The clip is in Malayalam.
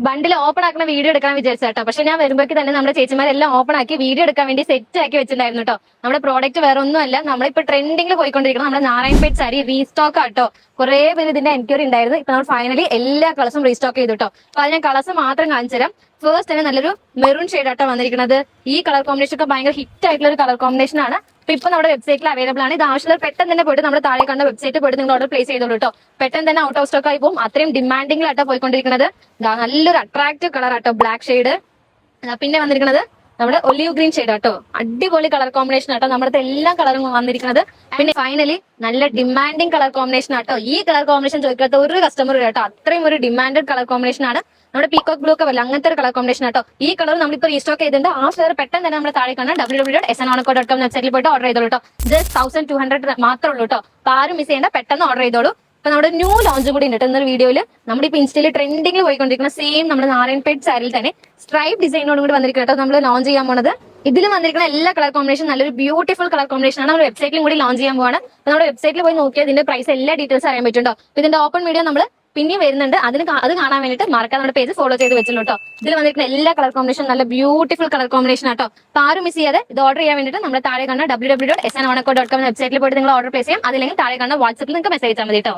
ബണ്ടിൽ ഓപ്പൺ ആക്കുന്ന വീഡിയോ എടുക്കാൻ വിചാരിച്ചാട്ടോ. പക്ഷെ ഞാൻ വരുമ്പോഴേക്ക് തന്നെ നമ്മുടെ ചേച്ചിമാരെല്ലാം ഓപ്പൺ ആക്കി വീഡിയോ എടുക്കാൻ വേണ്ടി സെറ്റ് ആക്കി വെച്ചിട്ടുണ്ടായിരുന്നു കേട്ടോ. നമ്മുടെ പ്രോഡക്റ്റ് വേറെ ഒന്നുമല്ല, നമ്മളിപ്പോ ട്രെൻഡിംഗിൽ പോയിക്കൊണ്ടിരിക്കണം നമ്മുടെ നാരായൺപേട്ട് സാരി റീസ്റ്റോക്ക് ആട്ടോ. കുറെ പേര് ഇതിന്റെ എൻക്വയറി ഉണ്ടായിരുന്നു. ഇപ്പൊ നമ്മൾ ഫൈനലി എല്ലാ കളേഴ്സും റീസ്റ്റോക്ക് ചെയ്തു കേട്ടോ. അപ്പൊ അത് ഞാൻ കളേഴ്സ് മാത്രം കാണിച്ചു തരാം. ഫസ്റ്റ് തന്നെ നല്ലൊരു മെറൂൺ ഷെയ്ഡ് ആട്ടോ വന്നിരിക്കുന്നത്. ഈ കളർ കോമ്പിനേഷൻ ഒക്കെ ഭയങ്കര ഹിറ്റ് ആയിട്ടുള്ള ഒരു കളർ കോമ്പിനേഷൻ ആണ്. ഇപ്പൊ നമ്മുടെ വെബ്സൈറ്റിൽ അവൈലബിൾ ആണ്. ഇത് ആവശ്യമുള്ള പെട്ടെന്ന് തന്നെ പോയിട്ട് നമ്മുടെ താഴെ കണ്ട വെബ്സൈറ്റ് പോയിട്ട് നിങ്ങൾ ഓർഡർ പ്ലേസ് ചെയ്തോളൂ കേട്ടോ. പെട്ടെന്ന് തന്നെ ഔട്ട് ഓഫ് സ്റ്റോക്ക് ആയി പോകും. അത്രയും ഡിമാൻഡിംഗിലാട്ടോ പോയിക്കൊണ്ടിരിക്കുന്നത്. നല്ലൊരു അട്രാക്റ്റീവ് കളർ ആട്ടോ, ബ്ലാക്ക് ഷെയ്ഡ്. പിന്നെ വന്നിരിക്കുന്നത് നമ്മുടെ ഒലിവ് ഗ്രീൻ ഷെയ്ഡ് ആട്ടോ. അടിപൊളി കളർ കോമ്പിനേഷൻ ആട്ടോ. നമ്മുടെ എല്ലാ കളറും വന്നിരിക്കുന്നത്. പിന്നെ ഫൈനലി നല്ല ഡിമാൻഡിംഗ് കളർ കോമ്പിനേഷൻ ആട്ടോ. ഈ കളർ കോമ്പിനേഷൻ ചോദിക്കാത്ത ഒരു കസ്റ്റമർ കേട്ടോ. അത്രയും ഒരു ഡിമാൻഡഡ് കളർ കോമ്പിനേഷൻ ആണ്. നമ്മുടെ പീകോക്ക് ബ്ലൂ ഒക്കെ വല്ല അങ്ങനത്തെ ഒരു കളർ കോമ്പിനേഷൻ ആട്ടോ. ഈ കളർ നമ്മളിപ്പോൾ റീസ്റ്റോക്ക് ചെയ്തിട്ടുണ്ട്. ആ ഷെയർ പെട്ടെന്ന് തന്നെ നമ്മുടെ താഴെ കാണാൻ www.snonco.com വെബ്സൈറ്റിൽ പോയിട്ട് ഓർഡർ ചെയ്തോളൂ കേട്ടോ. ജസ്റ്റ് 1200 മാത്രമേ ഉള്ളൂ കേട്ടോ. അപ്പൊ ആരും മിസ് ചെയ്യേണ്ട, പെട്ടെന്ന് ഓർഡർ ചെയ്തോളൂ. അപ്പൊ നമ്മുടെ ന്യൂ ലോഞ്ച് കൂടി ഉണ്ട് എന്നൊരു വീഡിയോയിൽ നമ്മുടെ ഇപ്പൊ ഇൻസ്റ്റയിൽ ട്രെൻഡിംഗിൽ പോയിക്കൊണ്ടിരിക്കുന്ന സെയിം നമ്മുടെ നാരായൺപേട്ട് സാരിയിൽ തന്നെ സ്ട്രൈപ്പ് ഡിസൈനോട് കൂടി വന്നിരിക്കും നമ്മൾ ലോഞ്ച് ചെയ്യാൻ പോണത്. ഇതിൽ വന്നിരിക്കുന്ന എല്ലാ കളർ കോമ്പിനേഷൻ നല്ലൊരു ബ്യൂട്ടിഫുൾ കളർ കോമ്പിനേഷൻ ആണ്. നമ്മുടെ വെബ്സൈറ്റിലും കൂടി ലോഞ്ച് ചെയ്യാൻ പോവാണ്. അപ്പൊ നമ്മുടെ വെബ്സൈറ്റിൽ പോയി നോക്കിയാൽ ഇതിന്റെ പ്രൈസ് എല്ലാ ഡീറ്റെയിൽസ് അറിയാൻ പറ്റുണ്ടോ. ഇതിന്റെ ഓപ്പൺ വീഡിയോ നമ്മൾ പിന്നെയും വരുന്നുണ്ട്. അത് കാണാൻ വേണ്ടിയിട്ട് മറക്കാൻ നമ്മുടെ പേജ് ഫോളോ ചെയ്ത് വെച്ചല്ലോ കേട്ടോ. ഇതിൽ വന്നിരിക്കുന്ന എല്ലാ കളർ കോമ്പിനേഷൻ നല്ല ബ്യൂട്ടിഫുൾ കളർ കോമ്പിനേഷൻ ആട്ടോ. അപ്പൊ ആരും മിസ് ചെയ്യാതെ ഇത് ഓർഡർ ചെയ്യാൻ വേണ്ടിയിട്ട് നമ്മുടെ താഴെ കാണുന്ന www.snonco.com വെബ്സൈറ്റിൽ പോയിട്ട് നിങ്ങൾ ഓർഡർ പ്ലേസ് ചെയ്യാം. അതില്ലെങ്കിൽ താഴെ കാണുന്ന വാട്സ്ആപ്പിൽ നിങ്ങൾക്ക് മെസ്സേജ് അയച്ചാൽ മതി കേട്ടോ.